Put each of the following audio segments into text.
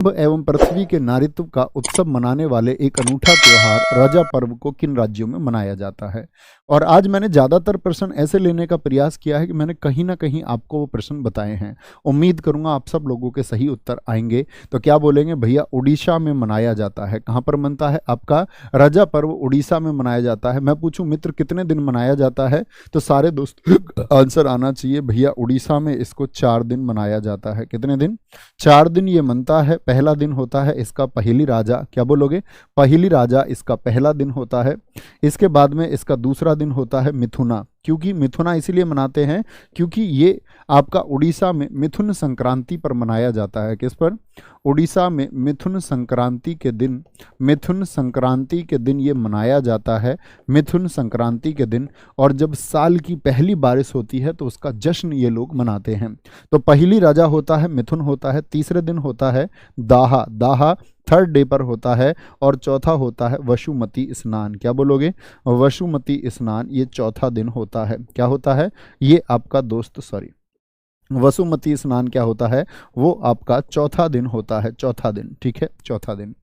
एवं पृथ्वी के नारित्व का उत्सव मनाने वाले एक अनूठा त्योहार राजा पर्व को किन राज्यों में मनाया जाता है। और आज मैंने ज़्यादातर प्रश्न ऐसे लेने का प्रयास किया है कि मैंने कहीं ना कहीं आपको वो प्रश्न बताए हैं। उम्मीद करूंगा आप सब लोगों के सही उत्तर आएंगे। तो क्या बोलेंगे भैया, उड़ीसा में मनाया जाता है। कहाँ पर मनता है आपका राजा पर्व? उड़ीसा में मनाया जाता है। मैं पूछूं मित्र कितने दिन मनाया जाता है, तो सारे दोस्त आंसर आना चाहिए भैया उड़ीसा में इसको 4 दिन मनाया जाता है। कितने दिन? 4 दिन ये मनता है। पहला दिन होता है इसका पहेली राजा, क्या बोलोगे? पहेली राजा इसका पहला दिन होता है। इसके बाद में इसका दूसरा दिन होता है मिथुना। क्योंकि मिथुना इसीलिए मनाते हैं क्योंकि ये आपका उड़ीसा में मिथुन संक्रांति पर मनाया जाता है। किस पर? उड़ीसा में मिथुन संक्रांति के दिन, मिथुन संक्रांति के दिन ये मनाया जाता है। मिथुन संक्रांति के दिन, और जब साल की पहली बारिश होती है तो उसका जश्न ये लोग मनाते हैं। तो पहली राजा होता है, मिथुन होता है, तीसरे दिन होता है दाहा, दाहा थर्ड डे पर होता है, और चौथा होता है वसुमती स्नान। क्या बोलोगे? वसुमती स्नान ये चौथा दिन होता है। क्या होता है ये आपका दोस्त? सॉरी, वसुमती स्नान क्या होता है? वो आपका चौथा दिन होता है। चौथा दिन, ठीक है, चौथा दिन।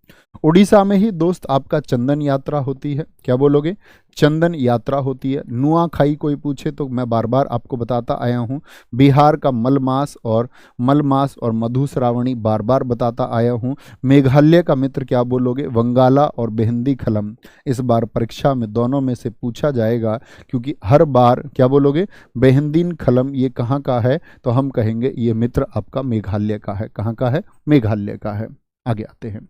उड़ीसा में ही दोस्त आपका चंदन यात्रा होती है। क्या बोलोगे? चंदन यात्रा होती है। नुआखाई कोई पूछे तो मैं बार बार आपको बताता आया हूँ। बिहार का मलमास और मधुश्रावणी बार बार बताता आया हूँ। मेघालय का मित्र क्या बोलोगे? वंगाला और बेहंदी खलम। इस बार परीक्षा में दोनों में से पूछा जाएगा, क्योंकि हर बार क्या बोलोगे? बेहंदीन खलम ये कहाँ का है? तो हम कहेंगे ये मित्र आपका मेघालय का है। कहाँ का है? मेघालय का है। आगे आते हैं।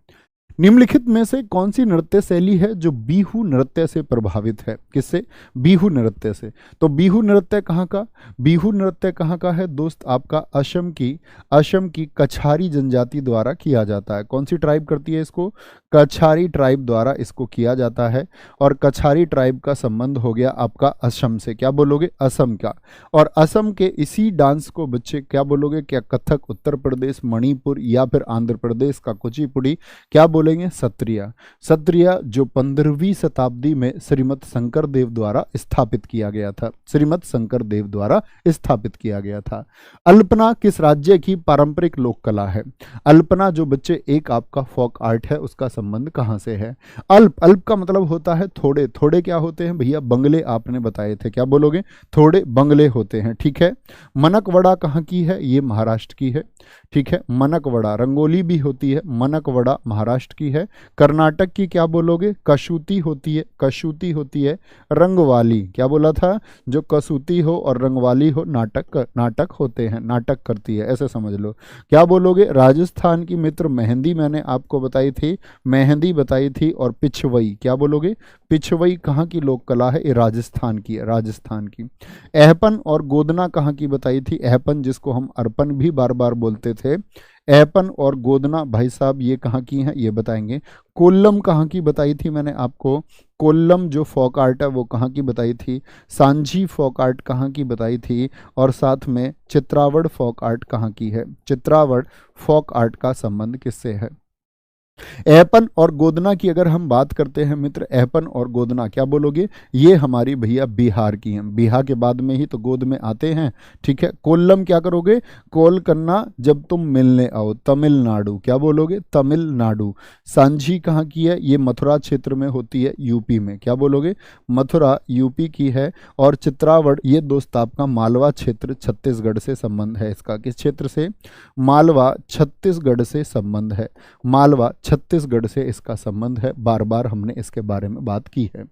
निम्नलिखित में से कौन सी नृत्य शैली है जो बिहू नृत्य से प्रभावित है? किससे? बिहू नृत्य से। तो बिहू नृत्य कहाँ का? बिहू नृत्य कहाँ का है दोस्त? आपका असम की कछारी जनजाति द्वारा किया जाता है। कौन सी ट्राइब करती है इसको? कछारी ट्राइब द्वारा इसको किया जाता है। और कछारी ट्राइब का संबंध हो गया आपका असम से। क्या बोलोगे? असम का। और असम के इसी डांस को बच्चे क्या बोलोगे? क्या कथक उत्तर प्रदेश, मणिपुर या फिर आंध्र प्रदेश का कुचिपुड़ी क्या बोलेंगे? सत्रिया। सत्रिया जो 15वीं शताब्दी में श्रीमद शंकर देव द्वारा स्थापित किया गया था। श्रीमद शंकर देव द्वारा स्थापित किया गया था। अल्पना किस राज्य की पारंपरिक लोक कला है? अल्पना जो बच्चे एक आपका फोक आर्ट है, उसका संबंध कहां से है? अल्प का मतलब होता है थोड़े। थोड़े क्या होते हैं भैया? बंगले आपने बताए थे। क्या बोलोगे? थोड़े बंगले होते हैं, ठीक है। मनकवड़ा कहाँ की है? ये महाराष्ट्र की है, ठीक है। मनकवड़ा रंगोली भी होती है। मनकवड़ा महाराष्ट्र की है। कर्नाटक की क्या बोलोगे? कसूती होती है, कसूती होती है। रंगवाली, क्या बोला था? जो कसूती हो और रंगवाली हो, नाटक होते हैं, नाटक करती है, ऐसे समझ लो। क्या बोलोगे? राजस्थान की मित्र मेहंदी मैंने आपको बताई थी, मेहंदी बताई थी। और पिछवई, क्या बोलोगे? पिछवई कहाँ की लोक कला है? ये राजस्थान की है, राजस्थान की। एहपन और गोदना कहाँ की बताई थी? एहपन जिसको हम अर्पण भी बार बार बोलते थे, एहपन और गोदना भाई साहब ये कहाँ की हैं ये बताएंगे। कोल्लम कहाँ की बताई थी मैंने आपको? कोल्लम जो फोक आर्ट है वो कहाँ की बताई थी? सांझी फोक आर्ट कहाँ की बताई थी? और साथ में चित्रावड़ फोक आर्ट कहाँ की है? चित्रावड़ फोक आर्ट का संबंध किससे है? एहपन और गोदना की अगर हम बात करते हैं मित्र, एहपन और गोदना क्या बोलोगे? ये हमारी भैया बिहार की हैं। बिहार के बाद में ही तो गोद में आते हैं, ठीक है। कोल्लम क्या करोगे? कोल करना जब तुम मिलने आओ, तमिलनाडु। क्या बोलोगे? तमिलनाडु। सांझी कहाँ की है? ये मथुरा क्षेत्र में होती है, यूपी में। क्या बोलोगे? मथुरा यूपी की है। और चित्रावड़ ये दोस्त आपका मालवा क्षेत्र छत्तीसगढ़ से संबंध है इसका। किस क्षेत्र से? मालवा छत्तीसगढ़ से संबंध है। मालवा छत्तीसगढ़ से इसका संबंध है। बार बार हमने इसके बारे में बात की है।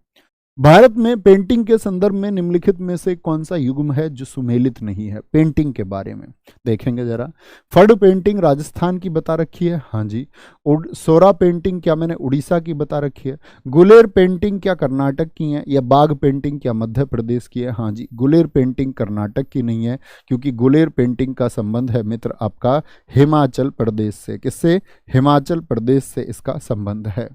भारत में पेंटिंग के संदर्भ में निम्नलिखित में से कौन सा युग्म है जो सुमेलित नहीं है? पेंटिंग के बारे में देखेंगे जरा। फड़ पेंटिंग राजस्थान की बता रखी है, हाँ जी। सोरा पेंटिंग क्या मैंने उड़ीसा की बता रखी है। गुलेर पेंटिंग क्या कर्नाटक की है? या बाघ पेंटिंग क्या मध्य प्रदेश की है? हाँ जी, गुलेर पेंटिंग कर्नाटक की नहीं है, क्योंकि गुलेर पेंटिंग का संबंध है मित्र आपका हिमाचल प्रदेश से। किससे? हिमाचल प्रदेश से इसका संबंध है।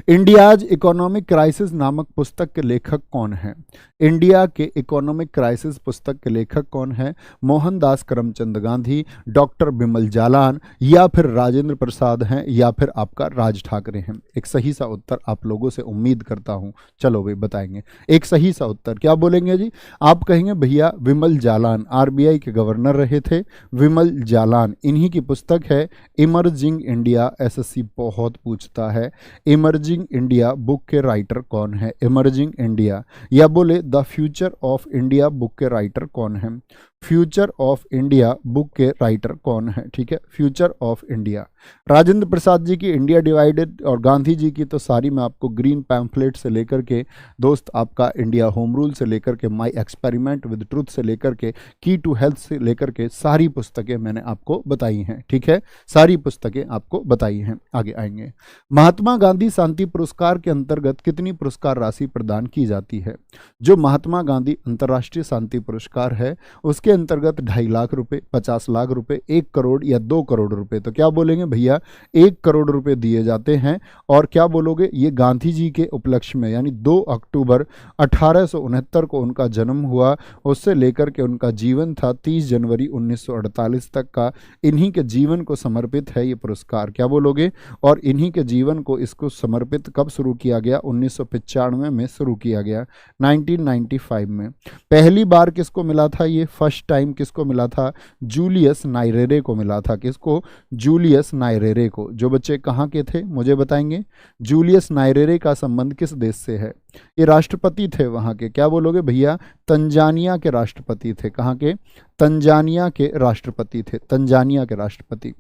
इंडियाज इकोनॉमिक क्राइसिस नामक पुस्तक के लेखक कौन हैं? इंडिया के इकोनॉमिक क्राइसिस पुस्तक के लेखक कौन हैं? मोहनदास करमचंद गांधी, डॉक्टर बिमल जालान, या फिर राजेंद्र प्रसाद हैं, या फिर आपका राज ठाकरे हैं? एक सही सा उत्तर आप लोगों से उम्मीद करता हूं। चलो भाई बताएंगे एक सही सा उत्तर। क्या बोलेंगे जी? आप कहेंगे भैया विमल जालान, आरबीआई के गवर्नर रहे थे विमल जालान। इन्हीं की पुस्तक है इमर्जिंग इंडिया। एसएससी बहुत पूछता है इमर्जिंग इंडिया बुक के राइटर कौन है? इमर्जिंग इंडिया, या बोले the future of India book के राइटर कौन है? फ्यूचर ऑफ इंडिया बुक के राइटर कौन है? ठीक है, future of India. Rajendra Prasad ji की इंडिया डिवाइडेड और गांधी जी की तो सारी मैं आपको ग्रीन पैम्फलेट से लेकर के दोस्त आपका इंडिया होम रूल से लेकर के माई एक्सपेरिमेंट विद ट्रुथ से लेकर के की टू हेल्थ से लेकर के सारी पुस्तकें मैंने आपको बताई हैं। ठीक है, सारी पुस्तकें आपको बताई हैं। आगे आएंगे। महात्मा गांधी शांति पुरस्कार के अंतर्गत कितनी पुरस्कार राशि प्रदान की जाती है? जो महात्मा गांधी अंतर्राष्ट्रीय शांति पुरस्कार है उसके अंतर्गत 2.5 लाख रुपए, 50 लाख रुपए, 1 करोड़ या 2 करोड़ रुपए। तो क्या बोलेंगे भैया? 1 करोड़ रुपए दिए जाते हैं। और क्या बोलोगे? ये गांधी जी के उपलक्ष्य में, यानी 2 अक्टूबर 1869 को उनका जन्म हुआ, उससे लेकर के उनका जीवन था 30 जनवरी 1948 तक का। इन्हीं के जीवन को समर्पित है ये पुरस्कार। क्या बोलोगे? और इन्हीं के जीवन को इसको समर्पित कब शुरू किया गया? 1995 में शुरू किया गया, 1995 में। पहली बार किसको मिला था ये? फर्स्ट टाइम किसको मिला था? जूलियस नाइरेरे को मिला था। किसको? जूलियस नाइरेरे को। जो बच्चे कहाँ के थे मुझे बताएंगे? जूलियस नाइरेरे का संबंध किस देश से है? ये राष्ट्रपति थे वहाँ के। क्या बोलोगे भैया? तंजानिया के राष्ट्रपति थे। कहाँ के? तंजानिया के राष्ट्रपति थे, तंजानिया के राष्ट्रपति।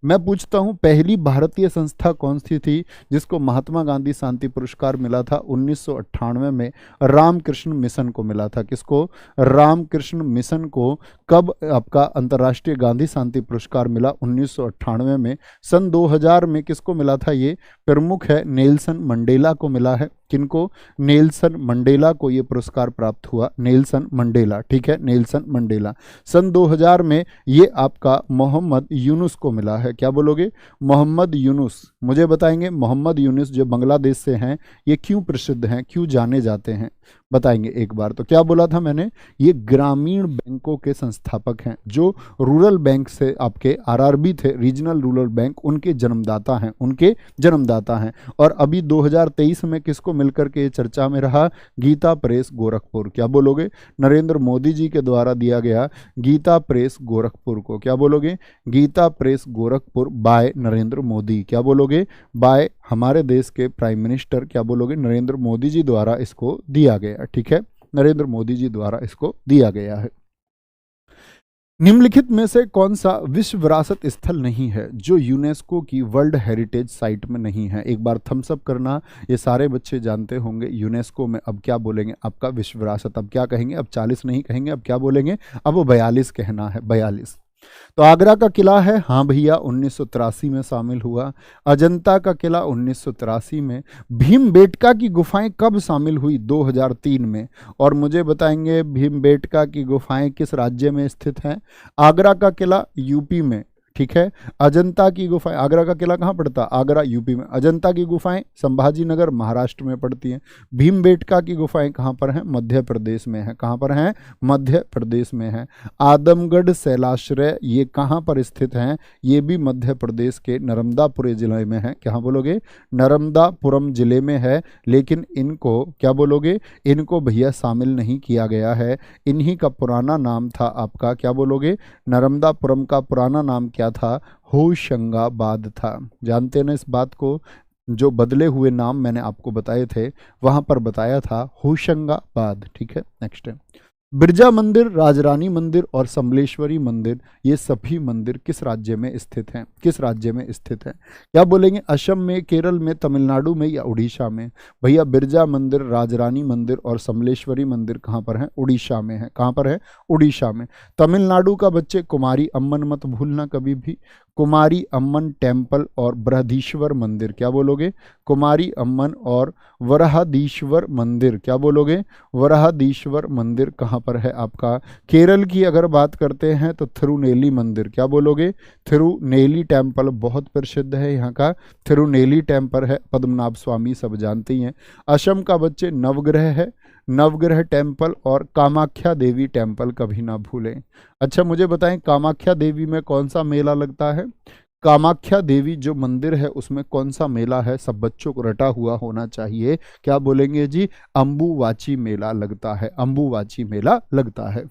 मैं पूछता हूँ पहली भारतीय संस्था कौन सी थी जिसको महात्मा गांधी शांति पुरस्कार मिला था? 1998 में रामकृष्ण मिशन को मिला था। किसको? रामकृष्ण मिशन को। कब आपका अंतर्राष्ट्रीय गांधी शांति पुरस्कार मिला? 1998 में। सन 2000 में किसको मिला था? ये प्रमुख है नेल्सन मंडेला को मिला है। किनको? नेल्सन मंडेला को ये पुरस्कार प्राप्त हुआ, नेल्सन मंडेला। ठीक है, नेल्सन मंडेला। सन 2000 में ये आपका मोहम्मद यूनुस को मिला है। क्या बोलोगे? मोहम्मद यूनुस। मुझे बताएंगे मोहम्मद यूनुस जो बांग्लादेश से हैं ये क्यों प्रसिद्ध हैं, क्यों जाने जाते हैं? बताएंगे एक बार। तो क्या बोला था मैंने? ये ग्रामीण बैंकों के संस्थापक हैं, जो रूरल बैंक से आपके आरआरबी थे, रीजनल रूरल बैंक, उनके जन्मदाता हैं, उनके जन्मदाता हैं। और अभी 2023 में किसको मिलकर के चर्चा में रहा? गीता प्रेस गोरखपुर। क्या बोलोगे? नरेंद्र मोदी जी के द्वारा दिया गया गीता प्रेस गोरखपुर को। क्या बोलोगे? Gita press Gorakhpur by Narendra Modi. क्या बोलोगे? बाय हमारे देश के प्राइम मिनिस्टर। क्या बोलोगे? नरेंद्र मोदी जी द्वारा इसको दिया गया। ठीक है, नरेंद्र मोदी जी द्वारा इसको दिया गया है। निम्नलिखित में से कौन सा विश्व विरासत स्थल नहीं है जो यूनेस्को की वर्ल्ड हेरिटेज साइट में नहीं है? एक बार थम्स अप करना। ये सारे बच्चे जानते होंगे यूनेस्को में अब क्या बोलेंगे आपका विश्व विरासत। अब क्या कहेंगे? अब 40 नहीं कहेंगे, अब क्या बोलेंगे? अब वो 42 कहना है, 42। तो आगरा का किला है, हाँ भैया 1983 में शामिल हुआ। अजंता का किला 1983 में। भीमबेटका की गुफाएं कब शामिल हुई? 2003 में। और मुझे बताएंगे भीमबेटका की गुफाएं किस राज्य में स्थित हैं? आगरा का किला यूपी में। ठीक है, अजंता की गुफाएं, आगरा का किला कहाँ पड़ता? आगरा यूपी में। अजंता की गुफाएं संभाजी नगर महाराष्ट्र में पड़ती हैं। भीमबेटका की गुफाएं कहाँ पर हैं? मध्य प्रदेश में है। कहाँ पर हैं? मध्य प्रदेश में है। आदमगढ़ शैलाश्रय ये कहाँ पर स्थित हैं? ये भी मध्य प्रदेश के नर्मदापुर जिले में है। क्या बोलोगे? नर्मदापुरम जिले में है। लेकिन इनको क्या बोलोगे? इनको भैया शामिल नहीं किया गया है। इन्हीं का पुराना नाम था आपका, क्या बोलोगे? नर्मदापुरम का पुराना नाम क्या था? होशंगाबाद था। जानते हैं ना इस बात को? जो बदले हुए नाम मैंने आपको बताए थे वहां पर बताया था होशंगाबाद। ठीक है, नेक्स्ट है। बिरजा मंदिर, राजरानी मंदिर और समलेश्वरी मंदिर ये सभी मंदिर किस राज्य में स्थित हैं? किस राज्य में स्थित हैं? क्या बोलेंगे? असम में, केरल में, तमिलनाडु में या उड़ीसा में? भैया बिरजा मंदिर, राजरानी मंदिर और समलेश्वरी मंदिर कहाँ पर हैं? उड़ीसा में है। कहाँ पर है? उड़ीसा में। तमिलनाडु का बच्चे कुमारी अम्मन मत भूलना कभी भी। कुमारी अम्मन टेम्पल और बृहदीश्वर मंदिर, क्या बोलोगे? कुमारी अम्मन और वरहदीश्वर मंदिर, क्या बोलोगे? वरहदीश्वर मंदिर कहाँ पर है आपका? केरल की अगर बात करते हैं तो थिरुनेली मंदिर, क्या बोलोगे? थिरुनेली टेम्पल बहुत प्रसिद्ध है यहाँ का, थिरुनेली टेम्पल है, पद्मनाभ स्वामी सब जानते ही हैं। असम का बच्चे नवग्रह है, नवग्रह टेम्पल और कामाख्या देवी टेम्पल कभी ना भूलें। अच्छा मुझे बताएं कामाख्या देवी में कौन सा मेला लगता है? कामाख्या देवी जो मंदिर है उसमें कौन सा मेला है? सब बच्चों को रटा हुआ होना चाहिए, क्या बोलेंगे जी? अम्बुवाची मेला लगता है, अम्बुवाची मेला लगता है।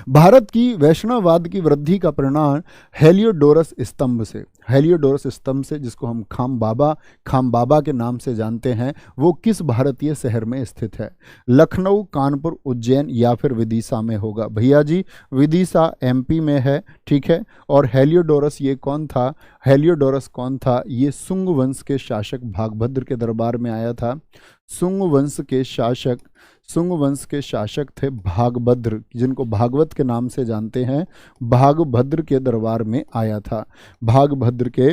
भारत की वैष्णववाद की वृद्धि का परिणाम हेलियोडोरस स्तंभ से, हेलियोडोरस स्तंभ से जिसको हम खाम बाबा के नाम से जानते हैं, वो किस भारतीय शहर में स्थित है? लखनऊ, कानपुर, उज्जैन या फिर विदिशा में होगा? भैया जी विदिशा एमपी में है, ठीक है। और हेलियोडोरस ये कौन था? हेलियोडोरस कौन था? ये सुंग वंश के शासक भागभद्र के दरबार में आया था। सुंग वंश के शासक थे भागभद्र, जिनको भागवत के नाम से जानते हैं, भागभद्र के दरबार में आया था। भागभद्र के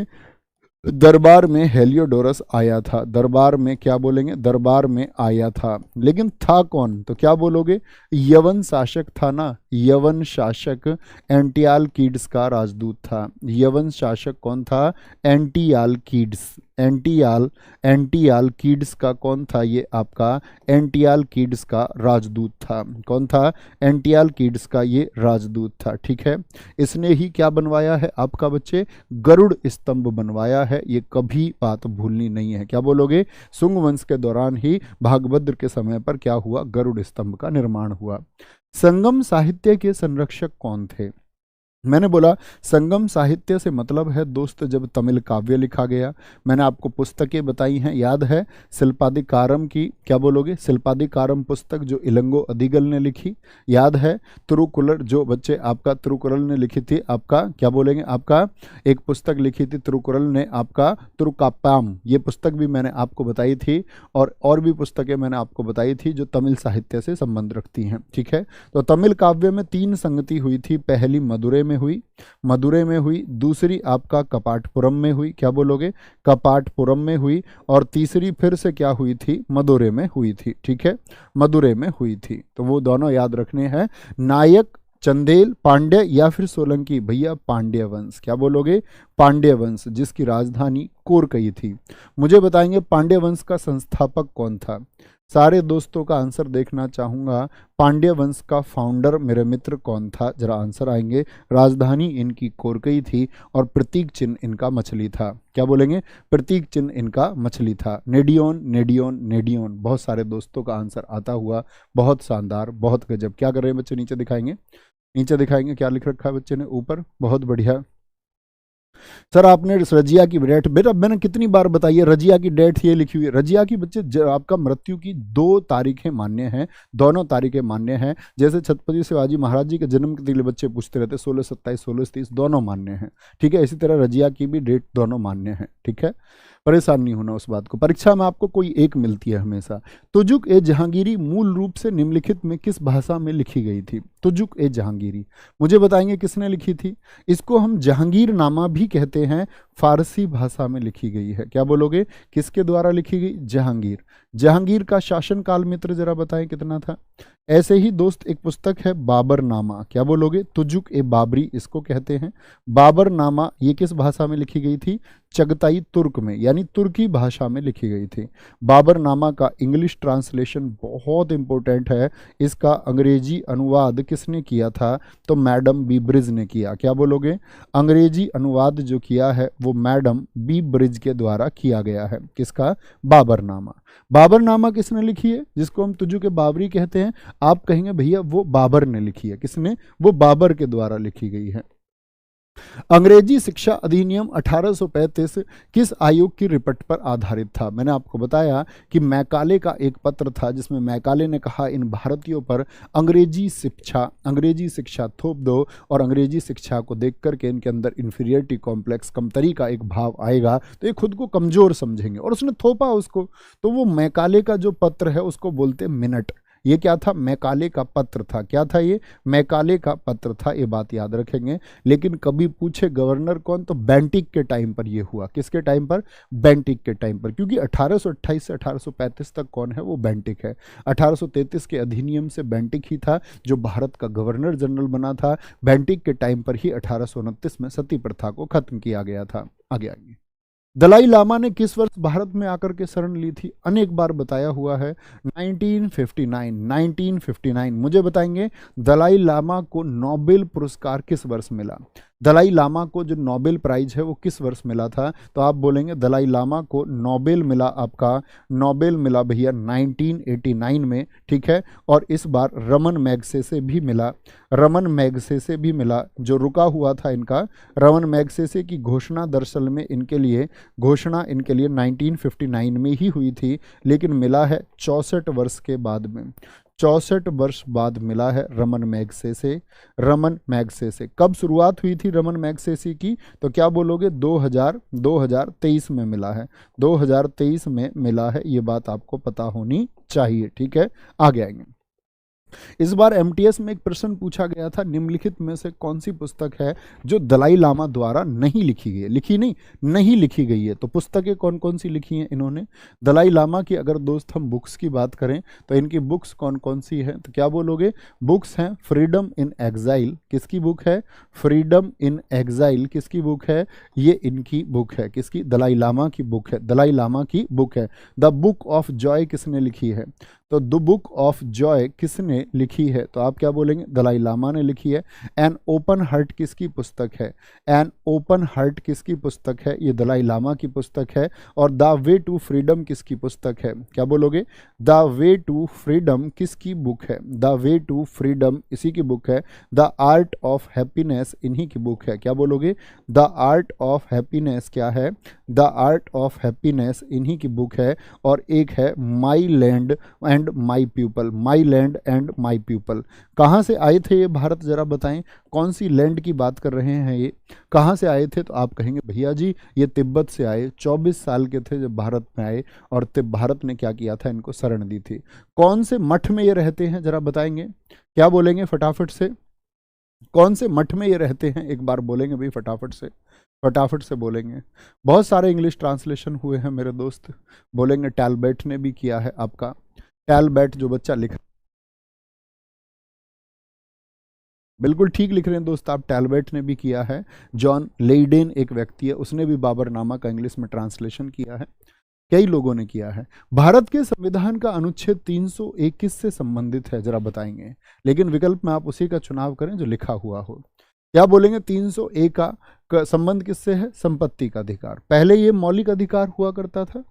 दरबार में हेलियोडोरस आया था, दरबार में क्या बोलेंगे? दरबार में आया था। लेकिन था कौन? तो क्या बोलोगे? यवन शासक था ना, यवन शासक एंटियालकीड्स का राजदूत था। यवन शासक कौन था? एंटियालकीड्स, एंटियालकीड्स का कौन था? ये आपका एंटियालकीड्स का राजदूत था। कौन था? एंटियालकीड्स का ये राजदूत था, ठीक है। इसने ही क्या बनवाया है आपका बच्चे? गरुड़ स्तंभ बनवाया है। ये कभी बात भूलनी नहीं है, क्या बोलोगे? सुंग वंश के दौरान ही भागभद्र के समय पर क्या हुआ? गरुड़ स्तंभ का निर्माण हुआ। संगम साहित्य के संरक्षक कौन थे? मैंने बोला संगम साहित्य से मतलब है दोस्त जब तमिल काव्य लिखा गया। मैंने आपको पुस्तकें बताई हैं, याद है? शिल्पादिकारम की, क्या बोलोगे? शिल्पादिकारम पुस्तक जो इलंगो अदिगल ने लिखी, याद है? तिरुकुलर जो बच्चे आपका तिरुकुरल ने लिखी थी, आपका क्या बोलेंगे? आपका एक पुस्तक लिखी थी तिरुकुरल ने, आपका तिरुकाप्पाम, ये पुस्तक भी मैंने आपको बताई थी। और भी पुस्तकें मैंने आपको बताई थी जो तमिल साहित्य से संबंध रखती हैं, ठीक है। तो तमिल काव्य में 3 संगति हुई थी। पहली मदुरै में हुई, दूसरी आपका कपाटपुरम में हुई, क्या बोलोगे? कपाटपुरम में हुई, और तीसरी फिर से क्या हुई थी? मदुरै में हुई थी, ठीक है, मदुरै में हुई थी। तो वो दोनों याद रखने हैं। नायक, चंदेल, पांड्य या फिर सोलंकी? भैया पांड्य वंश, क्या बोलोगे? पांड्य वंश, जिसकी राजधानी कोरकई थी। मुझे बताएंगे पांड्य वंश का संस्थापक कौन था? सारे दोस्तों का आंसर देखना चाहूंगा। पांड्य वंश का फाउंडर मेरे मित्र कौन था? जरा आंसर आएंगे। राजधानी इनकी कोरकई थी और प्रतीक चिन्ह इनका मछली था, क्या बोलेंगे? प्रतीक चिन्ह इनका मछली था। नेडियोन, नेडियोन, नेडियोन। बहुत सारे दोस्तों का आंसर आता हुआ, बहुत शानदार, बहुत गजब। क्या कर रहे हैं बच्चे? नीचे दिखाएंगे, नीचे दिखाएंगे क्या लिख रखा है बच्चे ने ऊपर, बहुत बढ़िया। सर आपने रजिया की डेट, बेटा मैंने कितनी बार बताई है रजिया की डेट ये लिखी हुई है। रजिया की बच्चे आपका मृत्यु की 2 तारीखें मान्य हैं, दोनों तारीखें मान्य हैं। जैसे छत्रपति शिवाजी महाराज जी के जन्म के लिए बच्चे पूछते रहते 16/27, 16/30 दोनों मान्य हैं, ठीक है। इसी तरह रजिया की भी डेट दोनों मान्य हैं, ठीक है। परेशान नहीं होना उस बात को, परीक्षा में आपको कोई एक मिलती है हमेशा। तुजुक ए जहांगीरी मूल रूप से निम्नलिखित में किस भाषा में लिखी गई थी? तुजुक ए जहांगीरी मुझे बताएंगे किसने लिखी थी? इसको हम जहांगीरनामा भी कहते हैं, फारसी भाषा में लिखी गई है, क्या बोलोगे? किसके द्वारा लिखी गई? जहांगीर। जहांगीर का शासनकाल मित्र जरा बताएं कितना था? ऐसे ही दोस्त एक पुस्तक है बाबरनामा, क्या बोलोगे? तुजुक ए बाबरी इसको कहते हैं। बाबरनामा ये किस भाषा में लिखी गई थी? चगताई तुर्क में, यानी तुर्की भाषा में लिखी गई थी। बाबरनामा का इंग्लिश ट्रांसलेशन बहुत इंपॉर्टेंट है। इसका अंग्रेजी अनुवाद किसने किया था? तो मैडम बी ब्रिज ने किया, क्या बोलोगे? अंग्रेजी अनुवाद जो किया है वो मैडम बी ब्रिज के द्वारा किया गया है। किसका? बाबरनामा। बाबरनामा किसने लिखी है? जिसको हम तुजुक ए बाबरी कहते हैं, आप कहेंगे भैया वो बाबर ने लिखी है। किसने? वो बाबर के द्वारा लिखी गई है। अंग्रेजी शिक्षा अधिनियम 1835 किस आयोग की रिपोर्ट पर आधारित था? मैंने आपको बताया कि मैकाले का एक पत्र था जिसमें मैकाले ने कहा इन भारतीयों पर अंग्रेजी शिक्षा थोप दो और अंग्रेजी शिक्षा को देख करके इनके अंदर इंफीरियरिटी कॉम्प्लेक्स, कमतरी का एक भाव आएगा तो ये खुद को कमजोर समझेंगे, और उसने थोपा उसको। तो वो मैकाले का जो पत्र है उसको बोलते मिनट, ये क्या था, मैकाले का पत्र था। क्या था ये, मैकाले का पत्र था, ये बात याद रखेंगे। लेकिन कभी पूछे गवर्नर कौन, तो बेंटिक के टाइम पर ये हुआ। किसके टाइम पर, बेंटिक के टाइम पर, क्योंकि 1828 से 1835 तक कौन है, वो बेंटिक है। 1833 के अधिनियम से बेंटिक ही था जो भारत का गवर्नर जनरल बना था। बेंटिक के टाइम पर ही 1829 में सती प्रथा को खत्म किया गया था। आगे आगे, दलाई लामा ने किस वर्ष भारत में आकर के शरण ली थी, अनेक बार बताया हुआ है, 1959। 1959 मुझे बताएंगे दलाई लामा को नोबेल पुरस्कार किस वर्ष मिला। दलाई लामा को जो नोबेल प्राइज है वो किस वर्ष मिला था, तो आप बोलेंगे दलाई लामा को नोबेल मिला, आपका नोबेल मिला भैया 1989 में, ठीक है। और इस बार रमन मैग्सेसे भी मिला, रमन मैग्सेसे भी मिला। जो रुका हुआ था इनका, रमन मैग्सेसे की घोषणा दरअसल में इनके लिए, घोषणा इनके लिए 1959 में ही हुई थी, लेकिन मिला है 64 वर्ष के बाद में। 64 वर्ष बाद मिला है रमन मैग्सेसे। रमन मैग्सेसे कब शुरुआत हुई थी रमन मैग्सेसे की, तो क्या बोलोगे, 2023 में मिला है, 2023 में मिला है। ये बात आपको पता होनी चाहिए, ठीक है। आगे आएंगे, इस बार एमटीएस में एक प्रश्न पूछा गया था, निम्नलिखित में से कौन सी पुस्तक है जो दलाई लामा द्वारा नहीं लिखी गई है, लिखी नहीं लिखी गई है। तो पुस्तकें कौन कौन सी लिखी हैं इन्होंने, दलाई लामा की अगर दोस्त हम बुक्स की बात करें तो इनकी बुक्स कौन कौन सी है, तो क्या बोलोगे, बुक्स हैं फ्रीडम इन एग्जाइल, किसकी बुक है, फ्रीडम इन एग्जाइल किसकी बुक है, ये इनकी बुक है, किसकी, दलाई लामा की बुक है, दलाई लामा की बुक है। द बुक ऑफ जॉय किसने लिखी है, तो द बुक ऑफ जॉय किसने लिखी है, तो आप क्या बोलेंगे, दलाई लामा ने लिखी है। एन ओपन हार्ट किसकी पुस्तक है, एन ओपन हार्ट किसकी पुस्तक है, ये दलाई लामा की पुस्तक है। और द वे टू फ्रीडम किसकी पुस्तक है, क्या बोलोगे, द वे टू फ्रीडम किसकी बुक है, द वे टू फ्रीडम इसी की बुक है। द आर्ट ऑफ हैप्पीनेस इन्हीं की बुक है, क्या बोलोगे, द आर्ट ऑफ हैप्पीनेस क्या है, द आर्ट ऑफ हैप्पीनेस इन्हीं की बुक है। और एक है माई land and my people, my land and my people. कहाँ से आए थे ये भारत, जरा बताएं, कौन सी लैंड की बात कर रहे हैं ये, कहाँ से आए थे, तो आप कहेंगे भैया जी ये तिब्बत से आए, 24 साल के थे जब भारत में आए, और भारत ने क्या किया था, इनको शरण दी थी। कौन से मठ में ये रहते हैं, जरा बताएंगे, क्या बोलेंगे फटाफट से, कौन से मठ में ये रहते हैं, एक बार बोलेंगे भाई फटाफट से, फटाफट से बोलेंगे। बहुत सारे इंग्लिश ट्रांसलेशन हुए हैं मेरे दोस्त, बोलेंगे टैलबेट ने भी किया है, आपका टैलबेट जो बच्चा लिख, बिल्कुल ठीक लिख रहे हैं दोस्त आप, टैलबेट ने भी किया है। जॉन लेइडेन एक व्यक्ति है, उसने भी बाबरनामा का इंग्लिश में ट्रांसलेशन किया है, कई लोगों ने किया है। भारत के संविधान का अनुच्छेद 301 किससे संबंधित है, जरा बताएंगे, लेकिन विकल्प में आप उसी का चुनाव करें जो लिखा हुआ हो। क्या बोलेंगे, 301 का संबंध किससे है, संपत्ति का अधिकार। पहले ये मौलिक अधिकार हुआ करता था,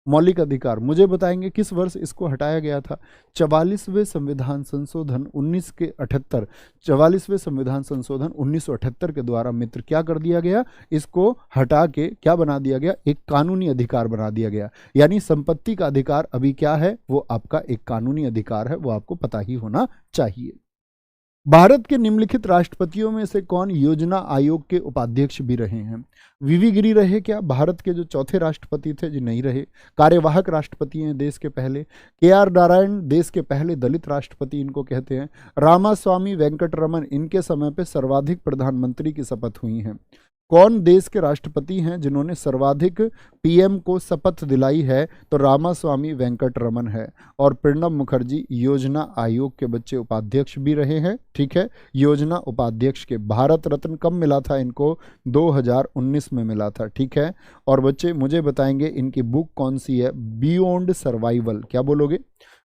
मौलिक अधिकार, मुझे बताएंगे किस वर्ष इसको हटाया गया था, 44वें संविधान संशोधन 1978, 44वें संविधान संशोधन 1978 के द्वारा मित्र क्या कर दिया गया, इसको हटा के क्या बना दिया गया, एक कानूनी अधिकार बना दिया गया। यानी संपत्ति का अधिकार अभी क्या है, वो आपका एक कानूनी अधिकार है, वो आपको पता ही होना चाहिए। भारत के निम्नलिखित राष्ट्रपतियों में से कौन योजना आयोग के उपाध्यक्ष भी रहे हैं, वीवी गिरी रहे क्या, भारत के जो चौथे राष्ट्रपति थे जी नहीं रहे, कार्यवाहक राष्ट्रपति हैं देश के पहले। के आर नारायण देश के पहले दलित राष्ट्रपति इनको कहते हैं। रामास्वामी वेंकटरमन इनके समय पे सर्वाधिक प्रधानमंत्री की शपथ हुई हैं। कौन देश के राष्ट्रपति हैं जिन्होंने सर्वाधिक पीएम को शपथ दिलाई है, तो रामास्वामी वेंकटरमन है। और प्रणब मुखर्जी योजना आयोग के बच्चे उपाध्यक्ष भी रहे हैं, ठीक है, योजना उपाध्यक्ष के। भारत रत्न कब मिला था इनको, 2019 में मिला था, ठीक है। और बच्चे मुझे बताएंगे इनकी बुक कौन सी है, बियॉन्ड सर्वाइवल, क्या बोलोगे,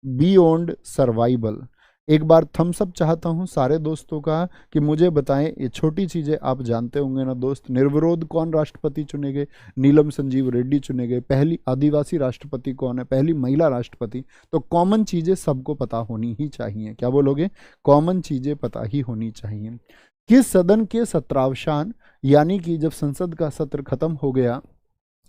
बियॉन्ड सर्वाइवल। एक बार थम्स अप चाहता हूं सारे दोस्तों का कि मुझे बताएं, ये छोटी चीज़ें आप जानते होंगे ना दोस्त, निर्विरोध कौन राष्ट्रपति चुने गए, नीलम संजीव रेड्डी चुने गए। पहली आदिवासी राष्ट्रपति कौन है, पहली महिला राष्ट्रपति। तो कॉमन चीज़ें सबको पता होनी ही चाहिए, क्या बोलोगे, कॉमन चीज़ें पता ही होनी चाहिए। किस सदन के सत्रावसान, यानी कि जब संसद का सत्र खत्म हो गया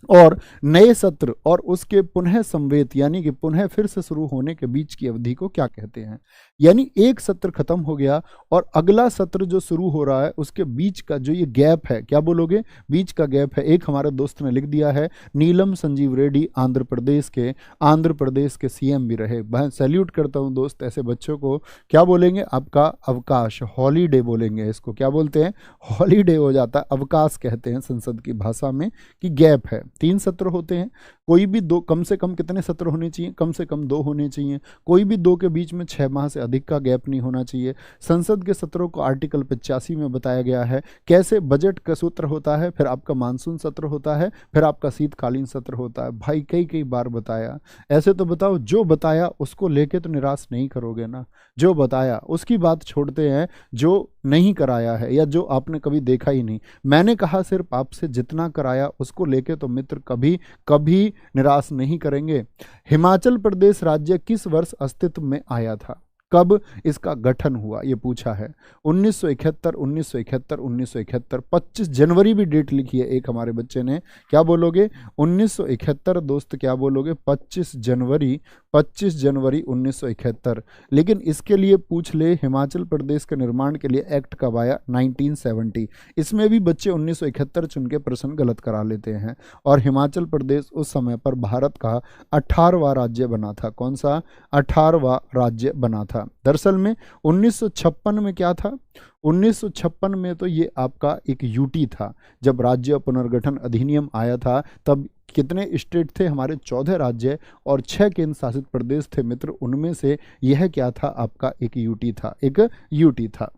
और नए सत्र और उसके पुनः संवेत यानी कि पुनः फिर से शुरू होने के बीच की अवधि को क्या कहते हैं। यानी एक सत्र खत्म हो गया और अगला सत्र जो शुरू हो रहा है उसके बीच का जो ये गैप है, क्या बोलोगे, बीच का गैप है। एक हमारे दोस्त ने लिख दिया है, नीलम संजीव रेड्डी आंध्र प्रदेश के सीएम भी रहे। मैं सैल्यूट करता हूं दोस्त, ऐसे बच्चों को क्या बोलेंगे, आपका अवकाश, हॉलीडे बोलेंगे इसको। क्या बोलते हैं, हॉलीडे हो जाता है, अवकाश कहते हैं संसद की भाषा में, कि गैप है। 3 सत्र होते हैं, कोई भी 2, कम से कम कितने सत्र होने चाहिए, कम से कम 2 होने चाहिए। कोई भी 2 के बीच में 6 माह से अधिक का गैप नहीं होना चाहिए। संसद के सत्रों को आर्टिकल 85 में बताया गया है। कैसे, बजट का सूत्र होता है, फिर आपका मानसून सत्र होता है, फिर आपका शीतकालीन सत्र होता है। भाई कई कई बार बताया, ऐसे तो बताओ, जो बताया उसको लेके तो निराश नहीं करोगे ना। जो बताया उसकी बात छोड़ते हैं, जो नहीं कराया है या जो आपने कभी देखा ही नहीं। मैंने कहा सिर्फ आपसे जितना कराया उसको लेके तो मित्र कभी कभी निराश नहीं करेंगे। हिमाचल प्रदेश राज्य किस वर्ष अस्तित्व में आया था, कब इसका गठन हुआ, ये पूछा है। 1971, 1971, 1971, 25 जनवरी भी डेट लिखी है एक हमारे बच्चे ने। क्या बोलोगे, 1971 दोस्त, क्या बोलोगे, 25 जनवरी, 25 जनवरी 1971। लेकिन इसके लिए पूछ ले, हिमाचल प्रदेश के निर्माण के लिए एक्ट कब आया, 1970। इसमें भी बच्चे 1971 चुन के प्रश्न गलत करा लेते हैं। और हिमाचल प्रदेश उस समय पर भारत का 18वां राज्य बना था। कौन सा, 18वां राज्य बना था। दरअसल में 1956 में क्या था, 1956 में तो ये आपका एक यूटी था। जब राज्य पुनर्गठन अधिनियम आया था तब कितने स्टेट थे हमारे, 14 राज्य और 6 केंद्र शासित प्रदेश थे मित्र। उनमें से यह क्या था, आपका एक यूटी था, एक यूटी था।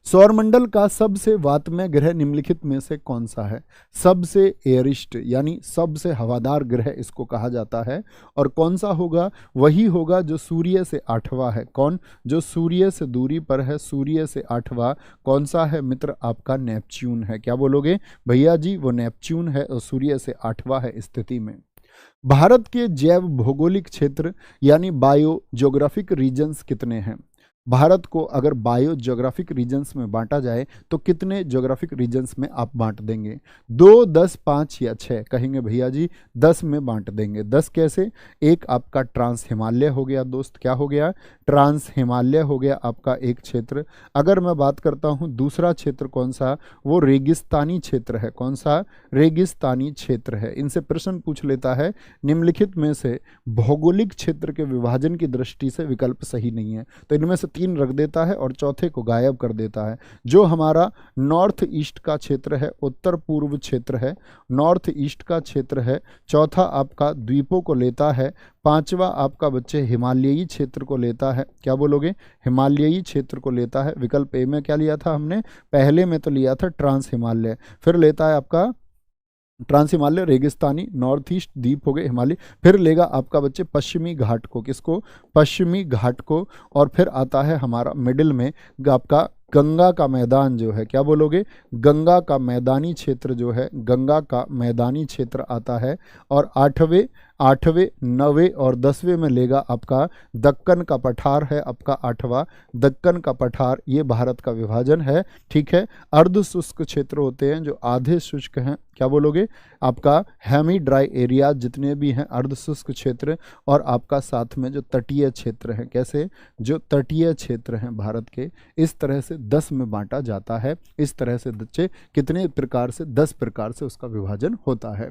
सौरमंडल का सबसे वातमय ग्रह निम्नलिखित में से कौन सा है। सबसे एयरिस्ट यानी सबसे हवादार ग्रह इसको कहा जाता है। और कौन सा होगा, वही होगा जो सूर्य से 8वां है। कौन, जो सूर्य से दूरी पर है, सूर्य से 8वां कौन सा है मित्र, आपका नेपच्यून है। क्या बोलोगे भैया जी, वो नेपच्यून है और सूर्य से 8वां है स्थिति में। भारत के जैव भौगोलिक क्षेत्र यानी बायो ज्योग्राफिक रीजन्स कितने हैं। भारत को अगर बायो ज्योग्राफिक रीजन्स में बांटा जाए तो कितने ज्योग्राफिक रीजन्स में आप बांट देंगे, 2, 10, 5 या 6, कहेंगे भैया जी 10 में बांट देंगे। 10 कैसे, एक आपका ट्रांस हिमालय हो गया दोस्त, क्या हो गया, ट्रांस हिमालय हो गया आपका एक क्षेत्र। अगर मैं बात करता हूं दूसरा क्षेत्र कौन सा, वो रेगिस्तानी क्षेत्र है। कौन सा, रेगिस्तानी क्षेत्र है। इनसे प्रश्न पूछ लेता है, निम्नलिखित में से भौगोलिक क्षेत्र के विभाजन की दृष्टि से विकल्प सही नहीं है, तो इनमें से 3 रख देता है और चौथे को गायब कर देता है। जो हमारा नॉर्थ ईस्ट का क्षेत्र है, उत्तर पूर्व क्षेत्र है, नॉर्थ ईस्ट का क्षेत्र है। चौथा आपका द्वीपों को लेता है। 5वां आपका बच्चे हिमालयी क्षेत्र को लेता है। क्या बोलोगे, हिमालयी क्षेत्र को लेता है। विकल्प ए में क्या लिया था हमने, पहले में तो लिया था ट्रांस हिमालय, फिर लेता है आपका ट्रांस हिमालय, रेगिस्तानी, नॉर्थ ईस्ट, द्वीप हो गए, हिमालय, फिर लेगा आपका बच्चे पश्चिमी घाट को। किसको, पश्चिमी घाट को। और फिर आता है हमारा मिडिल में आपका गंगा का मैदान जो है। क्या बोलोगे, गंगा का मैदानी क्षेत्र जो है, गंगा का मैदानी क्षेत्र आता है। और 8वें, 9वें और 10वें में लेगा आपका दक्कन का पठार है, आपका 8वां दक्कन का पठार। ये भारत का विभाजन है, ठीक है। अर्ध शुष्क क्षेत्र होते हैं जो आधे शुष्क हैं। क्या बोलोगे, आपका हेमी ड्राई एरिया जितने भी हैं अर्ध शुष्क क्षेत्र। और आपका साथ में जो तटीय क्षेत्र हैं, कैसे, जो तटीय क्षेत्र हैं भारत के, इस तरह से 10 में बांटा जाता है। इस तरह से बच्चे कितने प्रकार से, 10 प्रकार से उसका विभाजन होता है।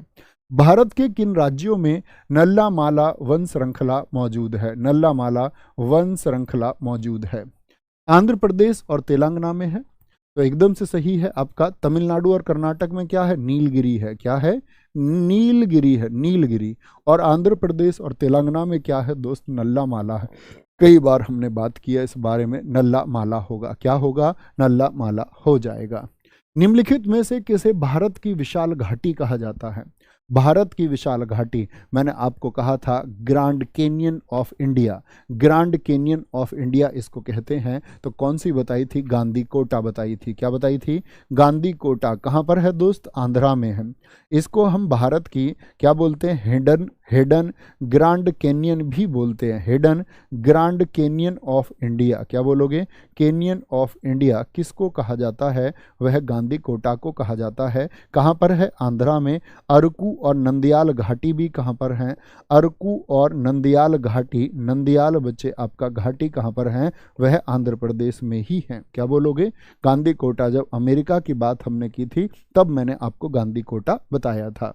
भारत के किन राज्यों में नल्ला माला वन श्रृंखला मौजूद है। नल्ला माला वन श्रृंखला मौजूद है, आंध्र प्रदेश और तेलंगाना में है, तो एकदम से सही है आपका। तमिलनाडु और कर्नाटक में क्या है, नीलगिरी है। क्या है, नीलगिरी है, नीलगिरी। और आंध्र प्रदेश और तेलंगाना में क्या है दोस्त, नल्ला माला है। कई बार हमने बात किया इस बारे में, नल्ला माला होगा। क्या होगा, नल्ला माला हो जाएगा। निम्नलिखित में से किसे भारत की विशाल घाटी कहा जाता है। भारत की विशाल घाटी, मैंने आपको कहा था grand canyon of India, grand canyon of India इसको कहते हैं। तो कौन सी बताई थी, गांधी कोटा बताई थी। क्या बताई थी, गांधी कोटा। कहाँ पर है दोस्त, आंध्रा में है। इसको हम भारत की क्या बोलते हैं, हिडन ग्रैंड कैनियन भी बोलते हैं, hidden grand canyon of India. क्या बोलोगे? कैनियन ऑफ इंडिया किसको कहा जाता है? वह गांधी कोटा को कहा जाता है। कहाँ पर है? आंध्रा में। अरकू और नंदियाल घाटी भी कहाँ पर हैं? अरकू और नंदियाल घाटी, नंदियाल बच्चे आपका घाटी कहाँ पर है? वह आंध्र प्रदेश में ही है। क्या बोलोगे? गांधी कोटा। जब अमेरिका की बात हमने की थी तब मैंने आपको गांधी कोटा बताया था।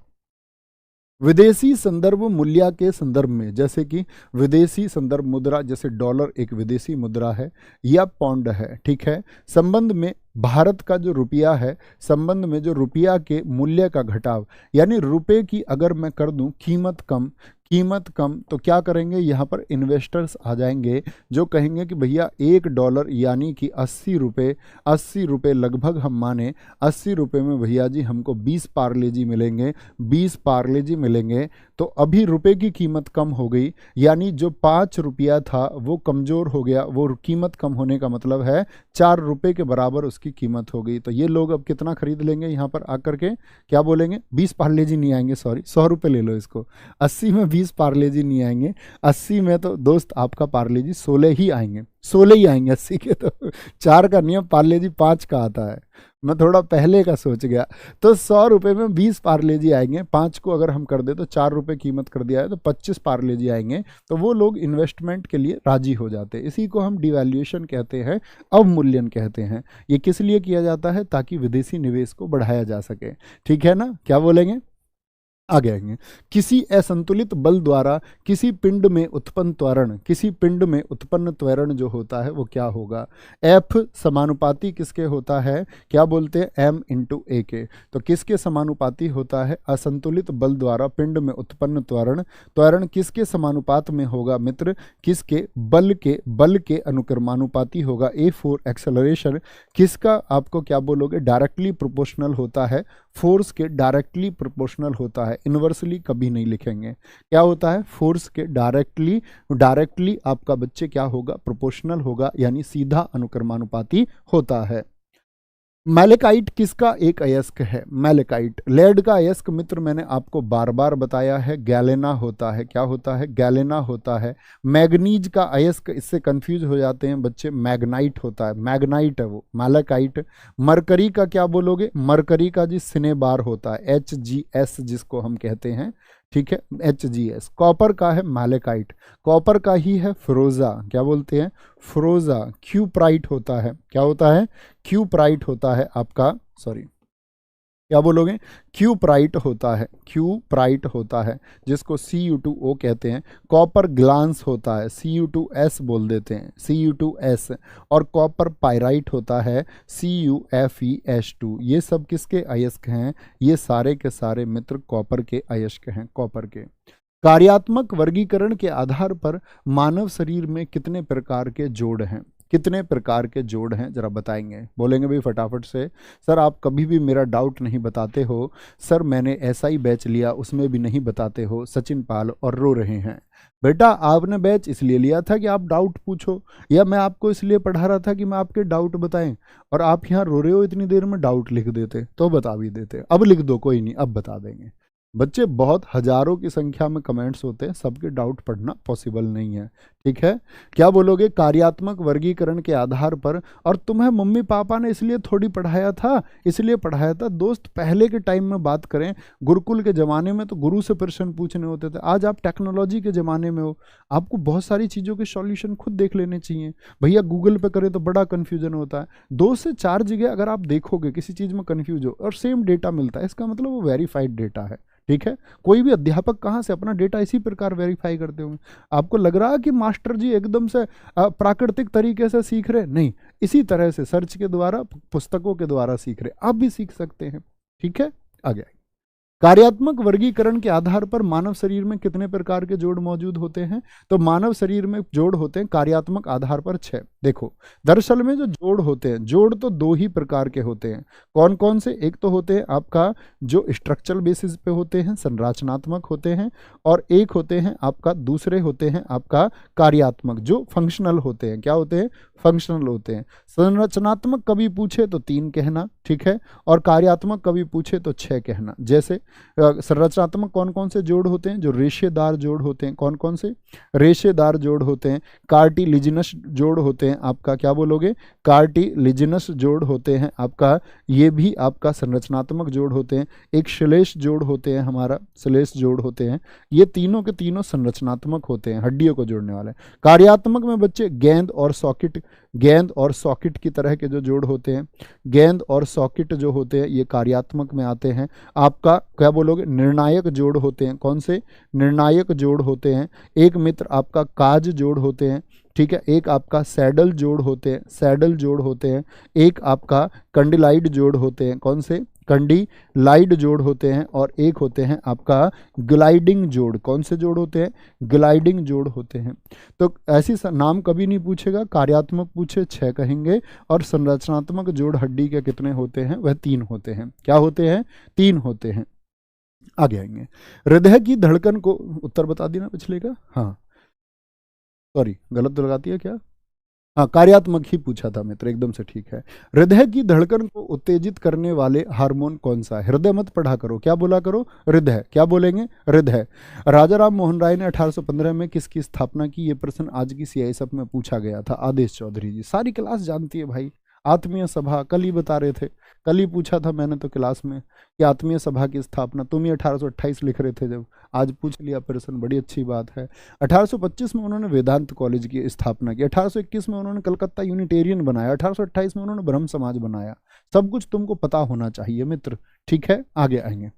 विदेशी संदर्भ मूल्य के संदर्भ में, जैसे कि विदेशी संदर्भ मुद्रा, जैसे डॉलर एक विदेशी मुद्रा है या पौंड है, ठीक है। संबंध में भारत का जो रुपया है, संबंध में जो रुपया के मूल्य का घटाव, यानी रुपए की अगर मैं कर दूं कीमत कम, कीमत कम, तो क्या करेंगे? यहाँ पर इन्वेस्टर्स आ जाएंगे जो कहेंगे कि भैया $1 यानी कि 80 रुपये, 80 रुपये लगभग हम माने 80 रुपये में भैया जी हमको 20 पार्ले जी मिलेंगे, 20 पार्ले जी मिलेंगे। तो अभी रुपए की कीमत कम हो गई, यानी जो 5 रुपया था वो कमज़ोर हो गया। वो कीमत कम होने का मतलब है 4 रुपये के बराबर उसकी कीमत हो गई। तो ये लोग अब कितना खरीद लेंगे यहाँ पर आकर के? क्या बोलेंगे? 20 पार्ले जी नहीं आएंगे, सॉरी 100 रुपये ले लो इसको। 80 में 20 पार्ले जी नहीं आएंगे, 80 में तो दोस्त आपका पार्ले जी 16 ही आएंगे, 16 ही आएंगे 80 के। तो 4 का नियम, पार्ले जी 5 का आता है, मैं थोड़ा पहले का सोच गया। तो 100 रुपये में 20 पार्ले जी आएंगे, 5 को अगर हम कर दे तो 4 रुपये कीमत कर दिया है तो 25 पार्ले जी आएंगे। तो वो लोग इन्वेस्टमेंट के लिए राजी हो जाते हैं। इसी को हम डिवैल्यूएशन कहते हैं, अवमूल्यन कहते हैं। ये किस लिए किया जाता है? ताकि विदेशी निवेश को बढ़ाया जा सके, ठीक है ना। क्या बोलेंगे? आगे आएंगे। किसी असंतुलित बल द्वारा किसी पिंड में उत्पन्न त्वरण, किसी पिंड में उत्पन्न त्वरण जो होता है वो क्या होगा? F समानुपाती किसके होता है? क्या बोलते हैं? M इंटू ए के। तो किसके समानुपाती होता है? असंतुलित बल द्वारा पिंड में उत्पन्न त्वरण। त्वरण किसके समानुपात में होगा मित्र? किसके? बल के अनुक्रमानुपाती होगा। A4 एक्सेलरेशन किसका आपको क्या बोलोगे? डायरेक्टली प्रोपोर्शनल होता है, फोर्स के डायरेक्टली प्रोपोर्शनल होता है, इनवर्सली कभी नहीं लिखेंगे। क्या होता है? फोर्स के डायरेक्टली आपका बच्चे क्या होगा? प्रोपोर्शनल होगा, यानी सीधा अनुक्रमानुपाती होता है। मैलेकाइट किसका एक अयस्क है? मैलेकाइट। लेड का अयस्क मित्र मैंने आपको बार बार बताया है, गैलेना होता है। क्या होता है? गैलेना होता है। मैग्नीज का अयस्क, इससे कंफ्यूज हो जाते हैं बच्चे, मैग्नाइट होता है, मैग्नाइट है वो, मैलेकाइट। मरकरी का क्या बोलोगे? मरकरी का जी सिनेबार होता है, HGS जिसको हम कहते हैं, ठीक है, HGS। कॉपर का है मैलेकाइट, कॉपर का ही है फ्रोजा। क्या बोलते हैं? फ्रोजा। क्यूप्राइट होता है। क्या होता है? क्यूप्राइट होता है आपका, सॉरी क्या बोलोगे? क्यूप्राइट होता है, क्यूप्राइट होता है जिसको Cu2O कहते हैं। कॉपर ग्लांस होता है, Cu2S बोल देते हैं, Cu2S। और कॉपर पायराइट होता है, CuFeS2। ये सब किसके अयस्क हैं? ये सारे के सारे मित्र कॉपर के अयस्क हैं, कॉपर के। कार्यात्मक वर्गीकरण के आधार पर मानव शरीर में कितने प्रकार के जोड़ हैं? कितने प्रकार के जोड़ हैं जरा बताएंगे? बोलेंगे भाई फटाफट से। सर आप कभी भी मेरा डाउट नहीं बताते हो, सर मैंने ऐसा ही बैच लिया उसमें भी नहीं बताते हो, सचिन पाल और रो रहे हैं। बेटा आपने बैच इसलिए लिया था कि आप डाउट पूछो, या मैं आपको इसलिए पढ़ा रहा था कि मैं आपके डाउट बताएं, और आप यहाँ रो रहे हो इतनी देर में डाउट लिख देते तो बता भी देते। अब लिख दो, कोई नहीं अब बता देंगे। बच्चे बहुत हजारों की संख्या में कमेंट्स होते हैं, सबके डाउट पढ़ना पॉसिबल नहीं है, ठीक है। क्या बोलोगे? कार्यात्मक वर्गीकरण के आधार पर। और तुम्हें मम्मी पापा ने इसलिए थोड़ी पढ़ाया था, इसलिए पढ़ाया था दोस्त, पहले के टाइम में बात करें, गुरुकुल के ज़माने में तो गुरु से प्रश्न पूछने होते थे। आज आप टेक्नोलॉजी के ज़माने में हो, आपको बहुत सारी चीज़ों के सॉल्यूशन खुद देख लेने चाहिए। भैया गूगल पे करें तो बड़ा कन्फ्यूजन होता है, 2 से 4 जगह अगर आप देखोगे किसी चीज़ में कन्फ्यूज हो और सेम डेटा मिलता है, इसका मतलब वो वेरीफाइड डेटा है, ठीक है। कोई भी अध्यापक कहाँ से अपना डेटा इसी प्रकार वेरीफाई करते होंगे? आपको लग रहा है कि मास्टर जी एकदम से प्राकृतिक तरीके से सीख रहे? नहीं, इसी तरह से सर्च के द्वारा, पुस्तकों के द्वारा सीख रहे, आप भी सीख सकते हैं, ठीक है। आगे कार्यात्मक वर्गीकरण के आधार पर मानव शरीर में कितने प्रकार के जोड़ मौजूद होते हैं? तो मानव शरीर में जोड़ होते हैं कार्यात्मक आधार पर 6। देखो दरअसल में जो जोड़ होते हैं, जोड़ तो 2 ही प्रकार के होते हैं। कौन कौन से? एक तो होते हैं आपका जो स्ट्रक्चरल बेसिस पे होते हैं, संरचनात्मक होते हैं, और एक होते हैं आपका, दूसरे होते हैं आपका कार्यात्मक जो फंक्शनल होते हैं। क्या होते हैं? फंक्शनल होते हैं। संरचनात्मक कभी पूछे तो 3 कहना, ठीक है, और कार्यात्मक कभी पूछे तो 6 कहना। जैसे संरचनात्मक कौन कौन से जोड़ होते हैं? जो रेशेदार जोड़ होते हैं। कौन कौन से? रेशेदार जोड़ होते हैं। कार्टिलिजिनस जोड़ होते हैं आपका, क्या बोलोगे? कार्टिलिजिनस जोड़ होते हैं आपका, ये भी आपका संरचनात्मक जोड़ होते हैं। एक श्लेष जोड़ होते हैं, हमारा श्लेष जोड़ होते हैं। ये तीनों के तीनों संरचनात्मक होते हैं, हड्डियों को जोड़ने वाले। कार्यात्मक में बच्चे गेंद और सॉकेट, गेंद और सॉकेट की तरह के जो जोड़ होते हैं, गेंद और सॉकेट जो होते हैं ये कार्यात्मक में आते हैं। आपका क्या बोलोगे? निर्णायक जोड़ होते हैं। कौन से? निर्णायक जोड़ होते हैं। एक मित्र आपका काज जोड़ होते हैं, ठीक है। एक आपका सैडल जोड़ होते हैं, सैडल जोड़ होते हैं। एक आपका कंडिलाइड जोड़ होते हैं। कौन से? कंडिलाइड जोड़ होते हैं। और एक होते हैं आपका ग्लाइडिंग जोड़। कौन से जोड़ होते हैं? ग्लाइडिंग जोड़ होते हैं। तो ऐसी नाम कभी नहीं पूछेगा, कार्यात्मक पूछे 6 कहेंगे, और संरचनात्मक जोड़ हड्डी के कितने होते हैं? वह 3 होते हैं। क्या होते हैं? 3 होते हैं। आगे आएंगे। हृदय की धड़कन को, उत्तर बता दी ना पिछले का? हाँ सॉरी, गलत लगाती है क्या? हाँ, कार्यात्मक ही पूछा था मित्र, एकदम से ठीक है। हृदय की धड़कन को उत्तेजित करने वाले हार्मोन कौन सा है? हृदय मत पढ़ा करो, क्या बोला करो? हृदय। क्या बोलेंगे? हृदय। राजा राम मोहन राय ने 1815 में किसकी स्थापना की? ये प्रश्न आज की CISF में पूछा गया था। आदेश चौधरी जी। सारी क्लास जानती है भाई। आत्मीय सभा कल ही बता रहे थे, कल ही पूछा था मैंने तो क्लास में कि आत्मीय सभा की स्थापना, तुम ही 1828 लिख रहे थे जब, आज पूछ लिया प्रश्न, बड़ी अच्छी बात है। 1825 में उन्होंने वेदांत कॉलेज की स्थापना की। 1821 में उन्होंने कलकत्ता यूनिटेरियन बनाया। 1828 में उन्होंने ब्रह्म समाज बनाया। सब कुछ तुमको पता होना चाहिए मित्र, ठीक है। आगे आएंगे।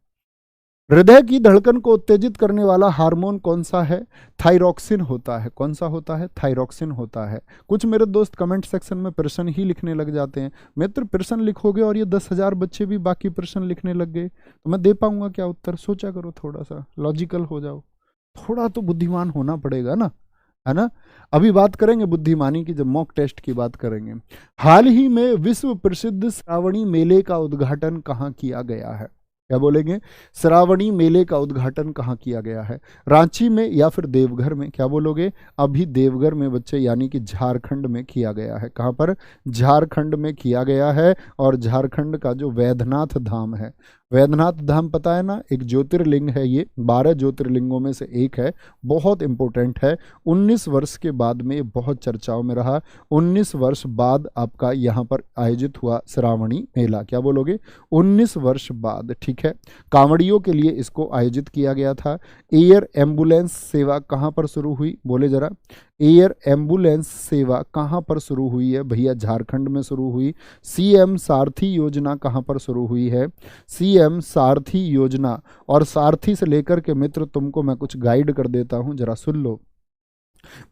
हृदय की धड़कन को उत्तेजित करने वाला हार्मोन कौन सा है? थायरॉक्सिन होता है। कौन सा होता है? थायरॉक्सिन होता है। कुछ मेरे दोस्त कमेंट सेक्शन में प्रश्न ही लिखने लग जाते हैं। मित्र प्रश्न लिखोगे और ये 10,000 बच्चे भी बाकी प्रश्न लिखने लग गए तो मैं दे पाऊंगा क्या उत्तर? सोचा करो, थोड़ा सा लॉजिकल हो जाओ, थोड़ा तो बुद्धिमान होना पड़ेगा ना, है ना। अभी बात करेंगे बुद्धिमानी की, जब मॉक टेस्ट की बात करेंगे। हाल ही में विश्व प्रसिद्ध श्रावणी मेले का उद्घाटन कहाँ किया गया है? क्या बोलेंगे? श्रावणी मेले का उद्घाटन कहाँ किया गया है? रांची में या फिर देवघर में? क्या बोलोगे? अभी देवघर में बच्चे, यानी कि झारखंड में किया गया है। कहाँ पर? झारखंड में किया गया है। और झारखंड का जो वैद्यनाथ धाम है, वैद्यनाथ धाम पता है ना, एक ज्योतिर्लिंग है, ये 12 ज्योतिर्लिंगों में से एक है, बहुत इंपॉर्टेंट है। 19 वर्ष के बाद में ये बहुत चर्चाओं में रहा। 19 वर्ष बाद आपका यहाँ पर आयोजित हुआ श्रावणी मेला। क्या बोलोगे? 19 वर्ष बाद, ठीक है। कांवड़ियों के लिए इसको आयोजित किया गया था। एयर एम्बुलेंस सेवा कहाँ पर शुरू हुई? बोले जरा। एयर एम्बुलेंस सेवा कहाँ पर शुरू हुई है भैया? झारखंड में शुरू हुई। CM सारथी योजना कहाँ पर शुरू हुई है? CM सारथी योजना। और सारथी से लेकर के मित्र तुमको मैं कुछ गाइड कर देता हूँ, जरा सुन लो।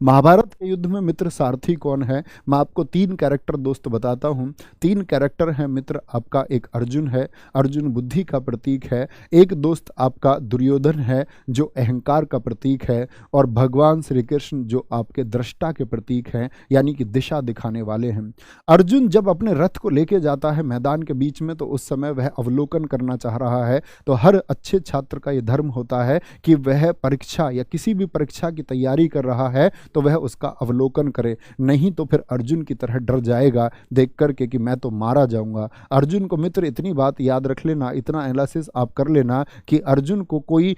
महाभारत के युद्ध में मित्र सारथी कौन है? मैं आपको 3 कैरेक्टर दोस्त बताता हूँ। 3 कैरेक्टर हैं मित्र आपका। एक अर्जुन है, अर्जुन बुद्धि का प्रतीक है। एक दोस्त आपका दुर्योधन है, जो अहंकार का प्रतीक है। और भगवान श्री कृष्ण जो आपके दृष्टा के प्रतीक हैं, यानी कि दिशा दिखाने वाले हैं। अर्जुन जब अपने रथ को लेके जाता है मैदान के बीच में, तो उस समय वह अवलोकन करना चाह रहा है। तो हर अच्छे छात्र का यह धर्म होता है कि वह परीक्षा या किसी भी परीक्षा की तैयारी कर रहा है तो वह उसका अवलोकन करे, नहीं तो फिर अर्जुन की तरह डर जाएगा देख करके कि मैं तो मारा जाऊंगा। अर्जुन को मित्र इतनी बात याद रख लेना, इतना एनालिसिस आप कर लेना कि अर्जुन को कोई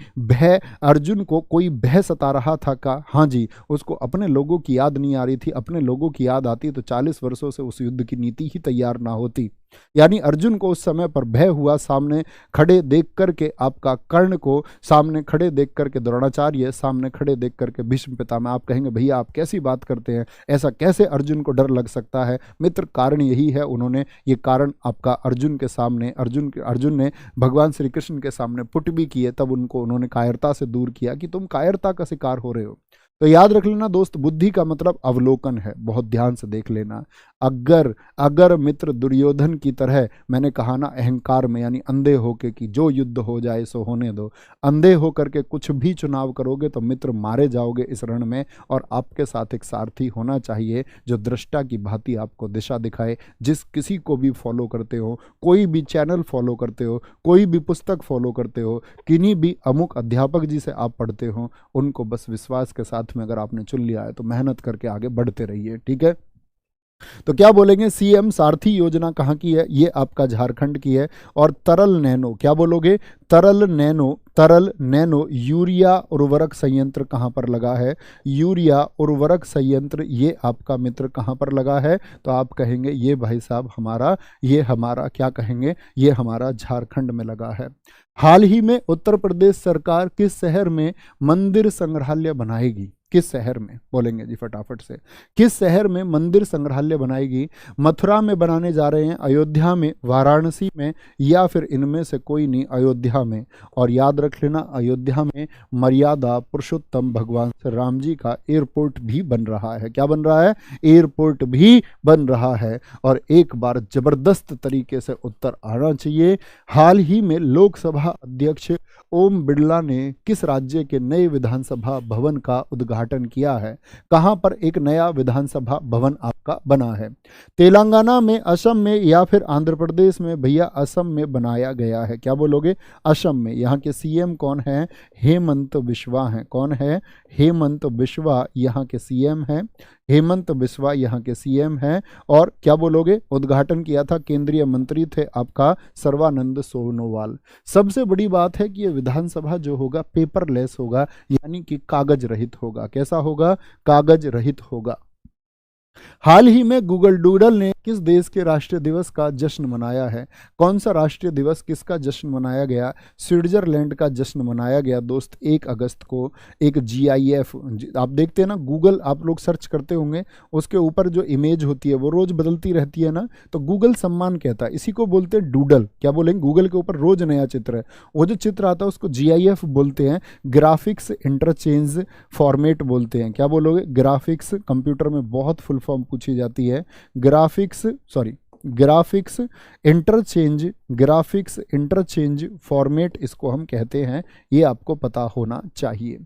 भय सता रहा था का? हाँ जी, उसको अपने लोगों की याद नहीं आ रही थी। अपने लोगों की याद आती तो 40 वर्षों से उस युद्ध की नीति ही तैयार ना होती। यानी अर्जुन को उस समय पर भय हुआ, सामने खड़े देख करके आपका कर्ण को, सामने खड़े देख करके द्रोणाचार्य, सामने खड़े देख करके भीष्म पितामह। आप कहेंगे भैया आप कैसी बात करते हैं, ऐसा कैसे अर्जुन को डर लग सकता है? मित्र कारण यही है, उन्होंने ये कारण आपका अर्जुन के सामने, अर्जुन ने भगवान श्री कृष्ण के सामने पुट भी किए, तब उनको उन्होंने कायरता से दूर किया कि तुम कायरता का शिकार हो रहे हो। तो याद रख लेना दोस्त, बुद्धि का मतलब अवलोकन है, बहुत ध्यान से देख लेना। अगर मित्र दुर्योधन की तरह, मैंने कहा ना अहंकार में, यानी अंधे होके कि जो युद्ध हो जाए सो होने दो, अंधे होकर के कुछ भी चुनाव करोगे तो मित्र मारे जाओगे इस रण में। और आपके साथ एक सारथी होना चाहिए जो दृष्टा की भांति आपको दिशा दिखाए। जिस किसी को भी फॉलो करते हो, कोई भी चैनल फॉलो करते हो, कोई भी पुस्तक फॉलो करते हो, किन्हीं भी अमुक अध्यापक जी से आप पढ़ते हो, उनको बस विश्वास के साथ में अगर आपने चुन लिया है तो मेहनत करके आगे बढ़ते रहिए, ठीक है। तो क्या बोलेंगे, सीएम सारथी योजना कहाँ की है, ये आपका झारखंड की है। और तरल नैनो, क्या बोलोगे, तरल नैनो यूरिया उर्वरक संयंत्र कहाँ पर लगा है, यूरिया उर्वरक संयंत्र ये आपका मित्र कहाँ पर लगा है, तो आप कहेंगे ये भाई साहब हमारा क्या कहेंगे, ये हमारा झारखंड में लगा है। हाल ही में उत्तर प्रदेश सरकार किस शहर में मंदिर संग्रहालय बनाएगी, किस शहर में, बोलेंगे जी फटाफट से, किस शहर में मंदिर संग्रहालय बनाएगी। मथुरा में बनाने जा रहे हैं, अयोध्या में, वाराणसी में, या फिर इनमें से कोई नहीं, अयोध्या में। और याद रख लेना, अयोध्या में मर्यादा पुरुषोत्तम भगवान श्री राम जी का एयरपोर्ट भी बन रहा है। क्या बन रहा है, एयरपोर्ट भी बन रहा है। और एक बार जबरदस्त तरीके से उत्तर आना चाहिए। हाल ही में लोकसभा अध्यक्ष ओम बिरला ने किस राज्य के नए विधानसभा भवन का उद्घाटन किया है, कहां पर एक नया विधानसभा भवन आपका बना है, तेलंगाना में, असम में, या फिर आंध्र प्रदेश में। भैया असम में बनाया गया है, क्या बोलोगे, असम में। यहाँ के सीएम कौन है, हेमंत बिस्वा हैं। कौन है, हेमंत बिस्वा यहाँ के सीएम हैं, हेमंत बिस्वा यहाँ के सीएम हैं। और क्या बोलोगे, उद्घाटन किया था, केंद्रीय मंत्री थे आपका सर्बानंद सोनोवाल। सबसे बड़ी बात है कि ये विधानसभा जो होगा पेपरलेस होगा, यानी कि कागज रहित होगा। कैसा होगा, कागज रहित होगा। हाल ही में गूगल डूडल ने किस देश के राष्ट्रीय दिवस का जश्न मनाया है, कौन सा राष्ट्रीय दिवस किसका जश्न मनाया गया, स्विट्जरलैंड का जश्न मनाया गया दोस्त 1 अगस्त को। एक GIF, आप देखते हैं ना गूगल, आप लोग सर्च करते होंगे, उसके ऊपर जो इमेज होती है वो रोज बदलती रहती है ना, तो गूगल सम्मान कहता है, इसी को बोलते हैं डूडल। क्या बोलेंगे, गूगल के ऊपर रोज नया चित्र है, वो जो चित्र आता है उसको GIF बोलते हैं, ग्राफिक्स इंटरचेंज फॉर्मेट बोलते हैं। क्या बोलोगे, ग्राफिक्स, कंप्यूटर में बहुत फुल फॉर्म पूछी जाती है, ग्राफिक्स इंटरचेंज फॉर्मेट इसको हम कहते हैं, ये आपको पता होना चाहिए।